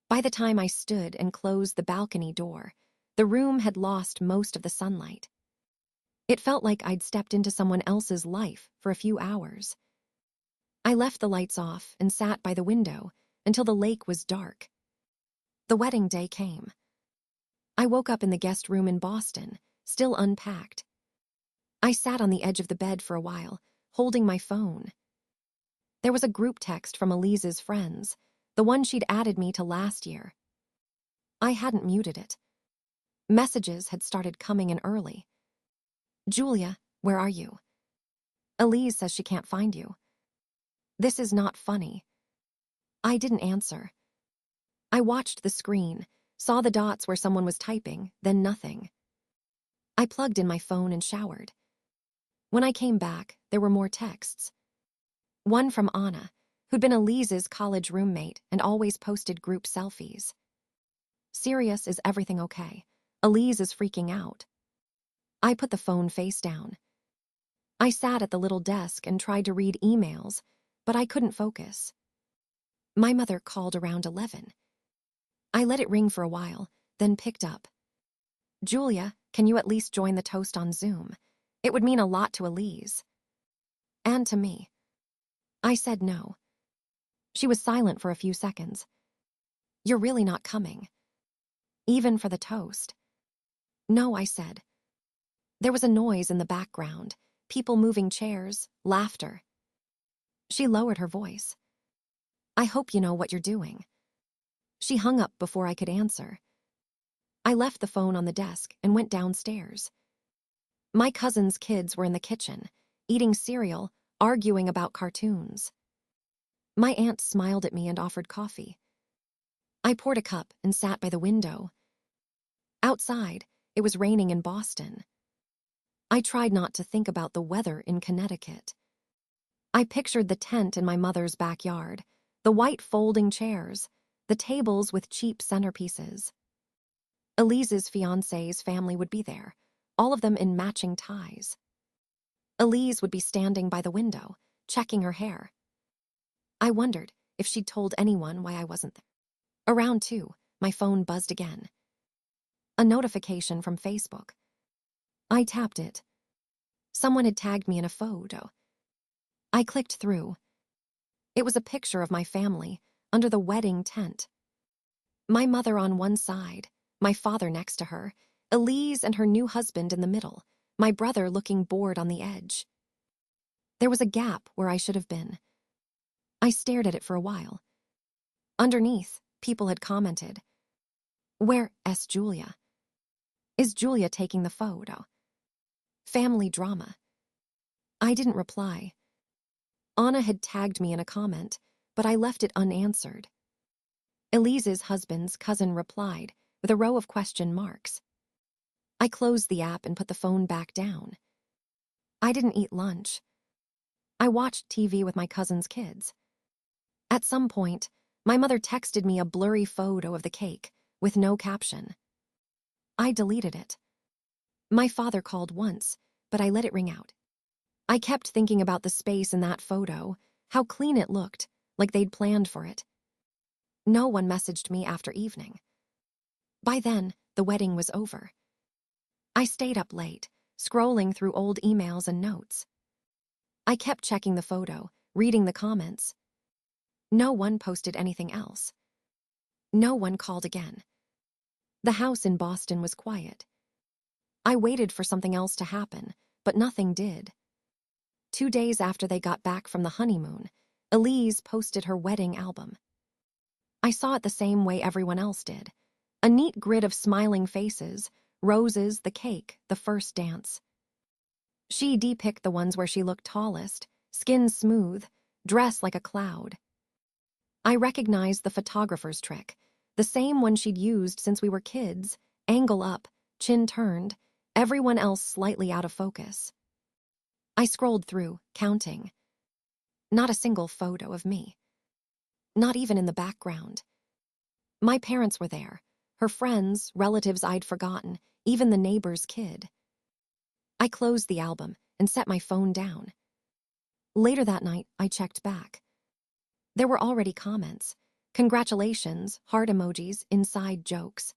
By the time I stood and closed the balcony door, the room had lost most of the sunlight. It felt like I'd stepped into someone else's life for a few hours. I left the lights off and sat by the window until the lake was dark. The wedding day came. I woke up in the guest room in Boston, still unpacked. I sat on the edge of the bed for a while, holding my phone. There was a group text from Elise's friends, the one she'd added me to last year. I hadn't muted it. Messages had started coming in early. "Julia, where are you? Elise says she can't find you. This is not funny." I didn't answer. I watched the screen, saw the dots where someone was typing, then nothing. I plugged in my phone and showered. When I came back, there were more texts. One from Anna, who'd been Elise's college roommate and always posted group selfies. "Serious, is everything okay? Elise is freaking out." I put the phone face down. I sat at the little desk and tried to read emails, but I couldn't focus. My mother called around 11. I let it ring for a while, then picked up. "Julia, can you at least join the toast on Zoom? It would mean a lot to Elise. And to me. I said no. She was silent for a few seconds. You're really not coming. Even for the toast. No, I said. There was a noise in the background, people moving chairs, laughter. She lowered her voice. I hope you know what you're doing. She hung up before I could answer. I left the phone on the desk and went downstairs. My cousin's kids were in the kitchen, eating cereal, arguing about cartoons. My aunt smiled at me and offered coffee. I poured a cup and sat by the window. Outside, it was raining in Boston. I tried not to think about the weather in Connecticut. I pictured the tent in my mother's backyard, the white folding chairs, the tables with cheap centerpieces. Elise's fiancé's family would be there, all of them in matching ties. Elise would be standing by the window, checking her hair. I wondered if she'd told anyone why I wasn't there. Around 2, my phone buzzed again. A notification from Facebook. I tapped it. Someone had tagged me in a photo. I clicked through. It was a picture of my family under the wedding tent. My mother on one side, my father next to her, Elise and her new husband in the middle, my brother looking bored on the edge. There was a gap where I should have been. I stared at it for a while. Underneath, people had commented. Where's Julia? Is Julia taking the photo? Family drama. I didn't reply. Anna had tagged me in a comment, but I left it unanswered. Elise's husband's cousin replied with a row of question marks. I closed the app and put the phone back down. I didn't eat lunch. I watched TV with my cousin's kids. At some point, my mother texted me a blurry photo of the cake with no caption. I deleted it. My father called once, but I let it ring out. I kept thinking about the space in that photo, how clean it looked, like they'd planned for it. No one messaged me after evening. By then, the wedding was over. I stayed up late, scrolling through old emails and notes. I kept checking the photo, reading the comments. No one posted anything else. No one called again. The house in Boston was quiet. I waited for something else to happen, but nothing did. 2 days after they got back from the honeymoon, Elise posted her wedding album. I saw it the same way everyone else did. A neat grid of smiling faces, roses, the cake, the first dance. She depicked the ones where she looked tallest, skin smooth, dress like a cloud. I recognized the photographer's trick, the same one she'd used since we were kids, angle up, chin turned, everyone else slightly out of focus. I scrolled through, counting. Not a single photo of me. Not even in the background. My parents were there, her friends, relatives I'd forgotten, even the neighbor's kid. I closed the album and set my phone down. Later that night, I checked back. There were already comments. Congratulations, heart emojis, inside jokes.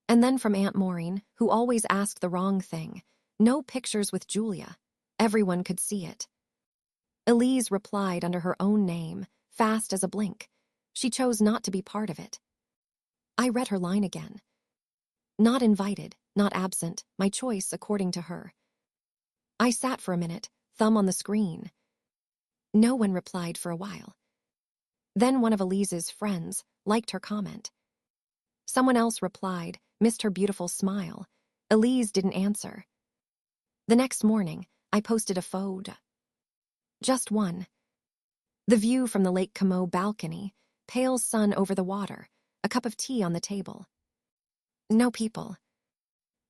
And then from Aunt Maureen, who always asked the wrong thing, no pictures with Julia. Everyone could see it. Elise replied under her own name, fast as a blink. She chose not to be part of it. I read her line again. Not invited, not absent, my choice according to her. I sat for a minute, thumb on the screen. No one replied for a while. Then one of Elise's friends liked her comment. Someone else replied, missed her beautiful smile. Elise didn't answer. The next morning, I posted a photo. Just one. The view from the Lake Como balcony, pale sun over the water, a cup of tea on the table. No people.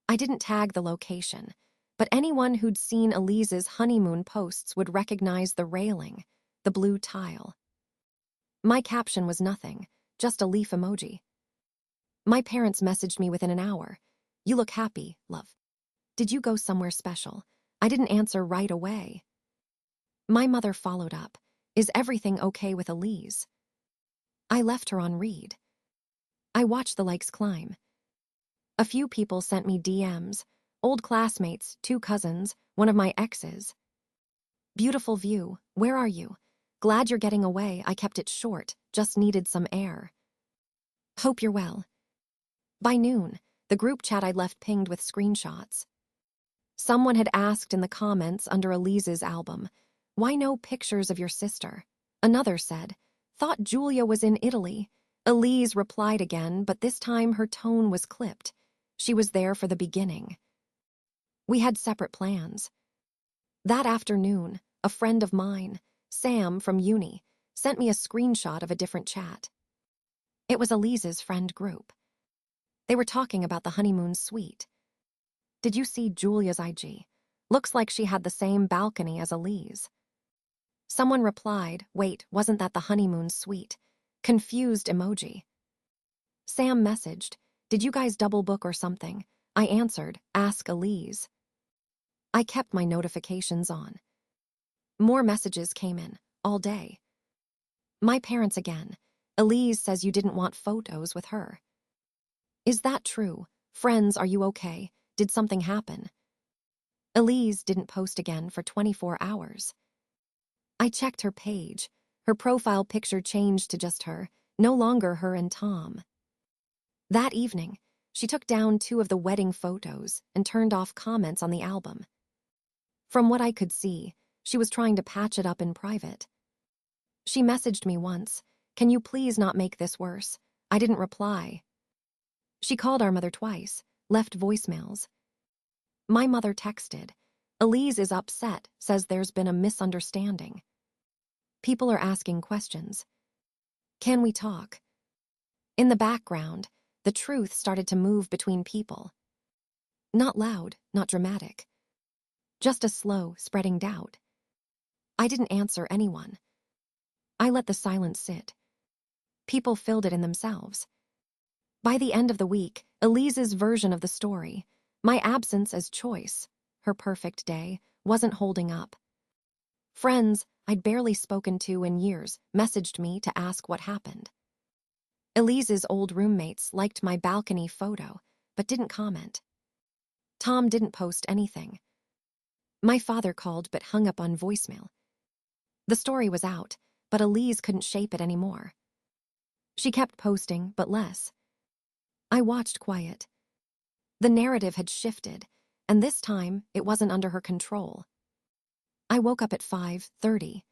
I didn't tag the location, but anyone who'd seen Elise's honeymoon posts would recognize the railing, the blue tile. My caption was nothing, just a leaf emoji. My parents messaged me within an hour. You look happy, love. Did you go somewhere special? I didn't answer right away. My mother followed up. Is everything okay with Elise? I left her on read. I watched the likes climb. A few people sent me DMs, old classmates, 2 cousins, one of my exes. Beautiful view. Where are you? Glad you're getting away. I kept it short, just needed some air. Hope you're well. By noon, the group chat I'd left pinged with screenshots. Someone had asked in the comments under Elise's album, "Why no pictures of your sister?" Another said, "Thought Julia was in Italy." Elise replied again, but this time her tone was clipped. She was there for the beginning. We had separate plans. That afternoon, a friend of mine, Sam from uni, sent me a screenshot of a different chat. It was Elise's friend group. They were talking about the honeymoon suite. "Did you see Julia's IG? Looks like she had the same balcony as Elise." Someone replied, "Wait, wasn't that the honeymoon suite?" Confused emoji. Sam messaged, "Did you guys double book or something?" I answered, "Ask Elise." I kept my notifications on. More messages came in, all day. "My parents again. Elise says you didn't want photos with her." "Is that true? Friends, are you okay? Did something happen?" Elise didn't post again for 24 hours. I checked her page. Her profile picture changed to just her, no longer her and Tom. That evening, she took down 2 of the wedding photos and turned off comments on the album. From what I could see, she was trying to patch it up in private. She messaged me once, "Can you please not make this worse?" I didn't reply. She called our mother twice, left voicemails. My mother texted, "Elise is upset, says there's been a misunderstanding. People are asking questions. Can we talk?" In the background, the truth started to move between people. Not loud, not dramatic. Just a slow, spreading doubt. I didn't answer anyone. I let the silence sit. People filled it in themselves. By the end of the week, Elise's version of the story, my absence as choice, her perfect day, wasn't holding up. Friends I'd barely spoken to in years messaged me to ask what happened. Elise's old roommates liked my balcony photo, but didn't comment. Tom didn't post anything. My father called but hung up on voicemail. The story was out, but Elise couldn't shape it anymore. She kept posting, but less. I watched quiet. The narrative had shifted, and this time it wasn't under her control. I woke up at 5:30.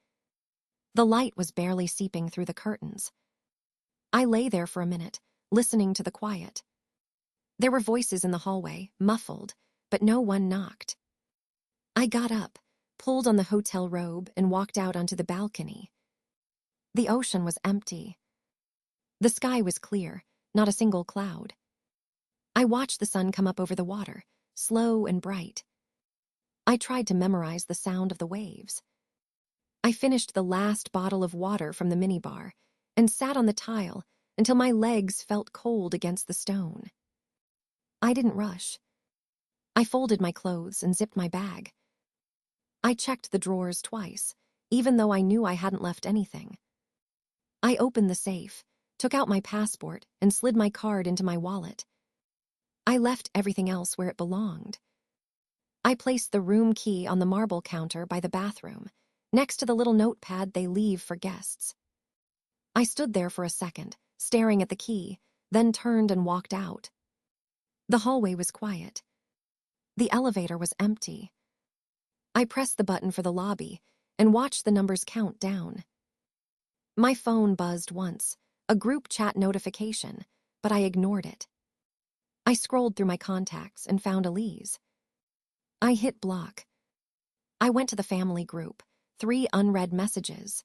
The light was barely seeping through the curtains. I lay there for a minute, listening to the quiet. There were voices in the hallway, muffled, but no one knocked. I got up, pulled on the hotel robe, and walked out onto the balcony. The ocean was empty. The sky was clear, not a single cloud. I watched the sun come up over the water, slow and bright. I tried to memorize the sound of the waves. I finished the last bottle of water from the minibar and sat on the tile until my legs felt cold against the stone. I didn't rush. I folded my clothes and zipped my bag. I checked the drawers twice, even though I knew I hadn't left anything. I opened the safe, took out my passport, and slid my card into my wallet. I left everything else where it belonged. I placed the room key on the marble counter by the bathroom, next to the little notepad they leave for guests. I stood there for a second, staring at the key, then turned and walked out. The hallway was quiet. The elevator was empty. I pressed the button for the lobby and watched the numbers count down. My phone buzzed once, a group chat notification, but I ignored it. I scrolled through my contacts and found Elise. I hit block. I went to the family group, 3 unread messages.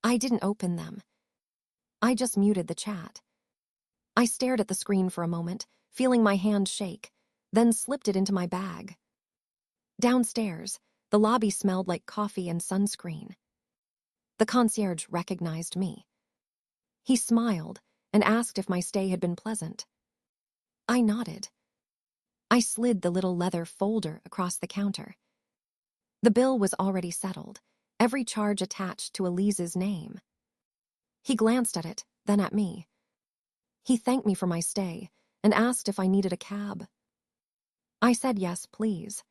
I didn't open them. I just muted the chat. I stared at the screen for a moment, feeling my hand shake, then slipped it into my bag. Downstairs, the lobby smelled like coffee and sunscreen. The concierge recognized me. He smiled and asked if my stay had been pleasant. I nodded. I slid the little leather folder across the counter. The bill was already settled, every charge attached to Elise's name. He glanced at it, then at me. He thanked me for my stay and asked if I needed a cab. I said yes, please.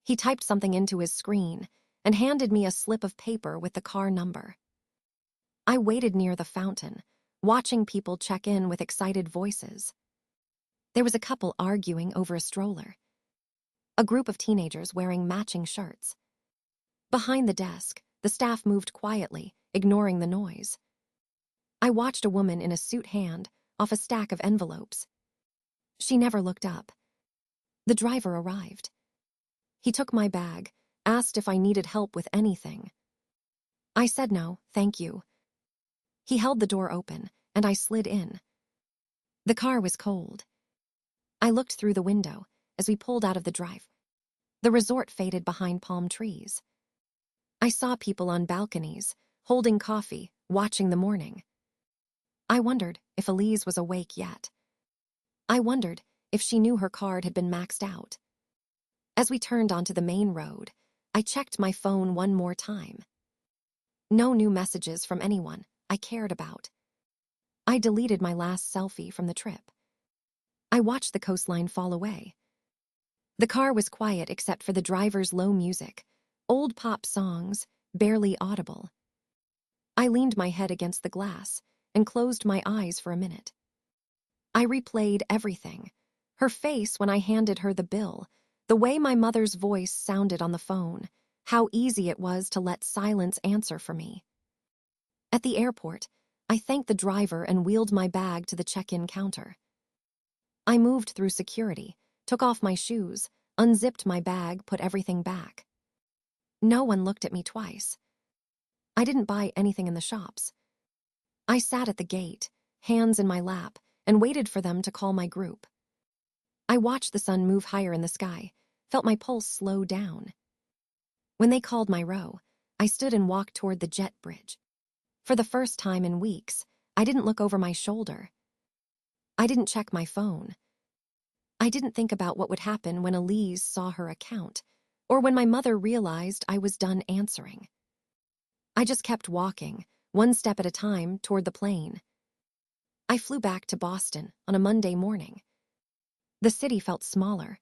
He typed something into his screen and handed me a slip of paper with the car number. I waited near the fountain, watching people check in with excited voices. There was a couple arguing over a stroller. A group of teenagers wearing matching shirts. Behind the desk, the staff moved quietly, ignoring the noise. I watched a woman in a suit hand off a stack of envelopes. She never looked up. The driver arrived. He took my bag, asked if I needed help with anything. I said no, thank you. He held the door open, and I slid in. The car was cold. I looked through the window as we pulled out of the drive. The resort faded behind palm trees. I saw people on balconies, holding coffee, watching the morning. I wondered if Elise was awake yet. I wondered if she knew her card had been maxed out. As we turned onto the main road, I checked my phone one more time. No new messages from anyone I cared about. I deleted my last selfie from the trip. I watched the coastline fall away. The car was quiet except for the driver's low music, old pop songs, barely audible. I leaned my head against the glass and closed my eyes for a minute. I replayed everything. Her face when I handed her the bill, the way my mother's voice sounded on the phone, how easy it was to let silence answer for me. At the airport, I thanked the driver and wheeled my bag to the check-in counter. I moved through security, took off my shoes, unzipped my bag, put everything back. No one looked at me twice. I didn't buy anything in the shops. I sat at the gate, hands in my lap, and waited for them to call my group. I watched the sun move higher in the sky, felt my pulse slow down. When they called my row, I stood and walked toward the jet bridge. For the first time in weeks, I didn't look over my shoulder. I didn't check my phone. I didn't think about what would happen when Elise saw her account, or when my mother realized I was done answering. I just kept walking, one step at a time, toward the plane. I flew back to Boston on a Monday morning. The city felt smaller.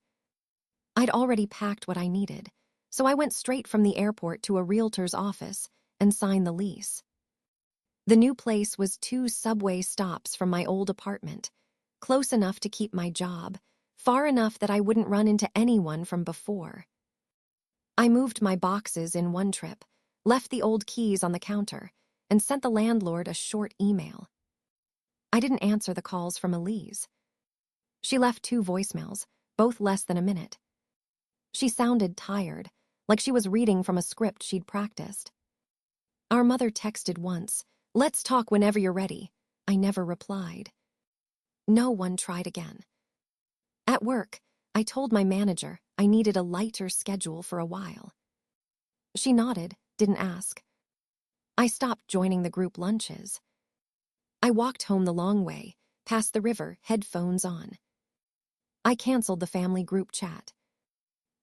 I'd already packed what I needed, so I went straight from the airport to a realtor's office and signed the lease. The new place was 2 subway stops from my old apartment, close enough to keep my job, far enough that I wouldn't run into anyone from before. I moved my boxes in one trip, left the old keys on the counter, and sent the landlord a short email. I didn't answer the calls from Elise. She left 2 voicemails, both less than a minute. She sounded tired, like she was reading from a script she'd practiced. Our mother texted once, "Let's talk whenever you're ready." I never replied. No one tried again. At work, I told my manager I needed a lighter schedule for a while. She nodded, didn't ask. I stopped joining the group lunches. I walked home the long way, past the river, headphones on. I canceled the family group chat.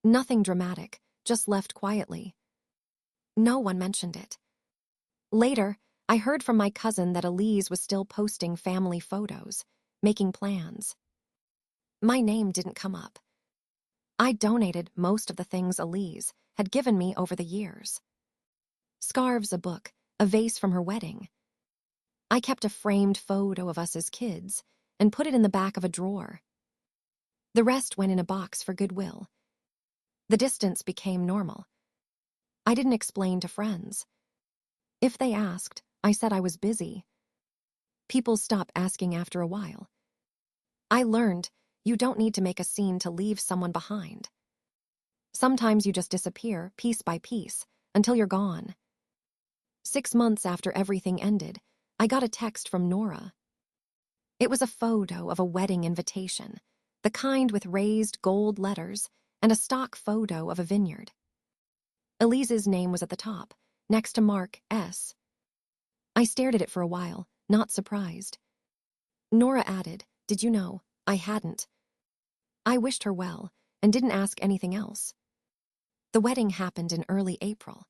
Nothing dramatic, just left quietly. No one mentioned it. Later, I heard from my cousin that Elise was still posting family photos, making plans. My name didn't come up. I donated most of the things Elise had given me over the years. Scarves, a book, a vase from her wedding. I kept a framed photo of us as kids and put it in the back of a drawer. The rest went in a box for goodwill. The distance became normal. I didn't explain to friends. If they asked, I said I was busy. People stopped asking after a while. I learned you don't need to make a scene to leave someone behind. Sometimes you just disappear, piece by piece, until you're gone. 6 months after everything ended, I got a text from Nora. It was a photo of a wedding invitation, the kind with raised gold letters and a stock photo of a vineyard. Elise's name was at the top, next to Mark S. I stared at it for a while, not surprised. Nora added, "Did you know? I hadn't." I wished her well and didn't ask anything else. The wedding happened in early April.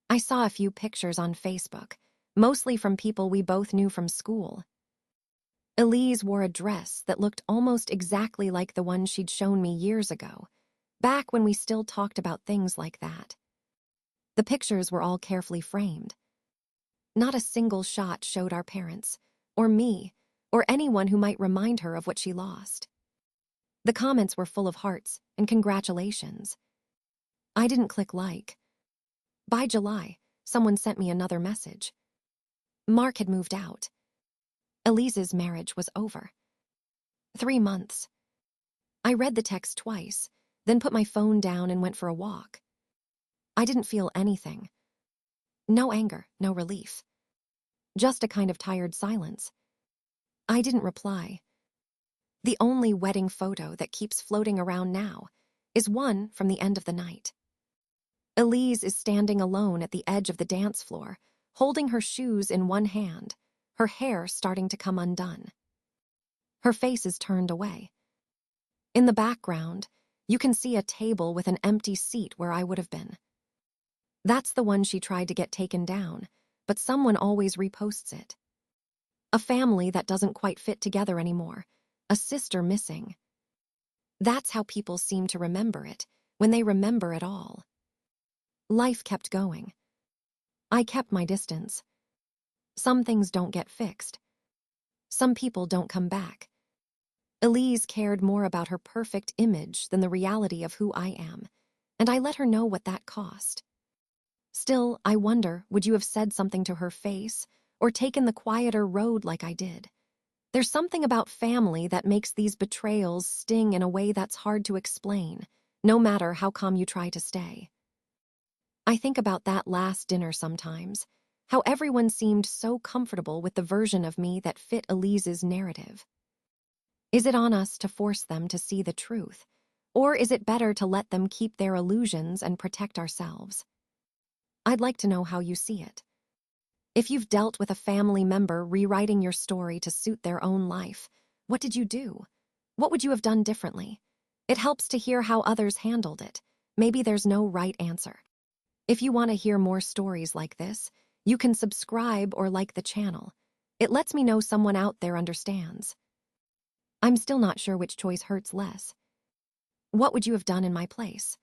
I saw a few pictures on Facebook, mostly from people we both knew from school. Elise wore a dress that looked almost exactly like the one she'd shown me years ago, Back when we still talked about things like that. The pictures were all carefully framed. Not a single shot showed our parents, or me, or anyone who might remind her of what she lost. The comments were full of hearts and congratulations. I didn't click like. By July, someone sent me another message. Mark had moved out. Elise's marriage was over. 3 months. I read the text twice, then put my phone down and went for a walk. I didn't feel anything. No anger, no relief. Just a kind of tired silence. I didn't reply. The only wedding photo that keeps floating around now is one from the end of the night. Elise is standing alone at the edge of the dance floor, holding her shoes in one hand, her hair starting to come undone. Her face is turned away. In the background, you can see a table with an empty seat where I would have been. That's the one she tried to get taken down, but someone always reposts it. A family that doesn't quite fit together anymore, a sister missing. That's how people seem to remember it, when they remember it all. Life kept going. I kept my distance. Some things don't get fixed. Some people don't come back. Elise cared more about her perfect image than the reality of who I am, and I let her know what that cost. Still, I wonder, would you have said something to her face, or taken the quieter road like I did? There's something about family that makes these betrayals sting in a way that's hard to explain, no matter how calm you try to stay. I think about that last dinner sometimes, how everyone seemed so comfortable with the version of me that fit Elise's narrative. Is it on us to force them to see the truth, or is it better to let them keep their illusions and protect ourselves? I'd like to know how you see it. If you've dealt with a family member rewriting your story to suit their own life, what did you do? What would you have done differently? It helps to hear how others handled it. Maybe there's no right answer. If you want to hear more stories like this, you can subscribe or like the channel. It lets me know someone out there understands. I'm still not sure which choice hurts less. What would you have done in my place?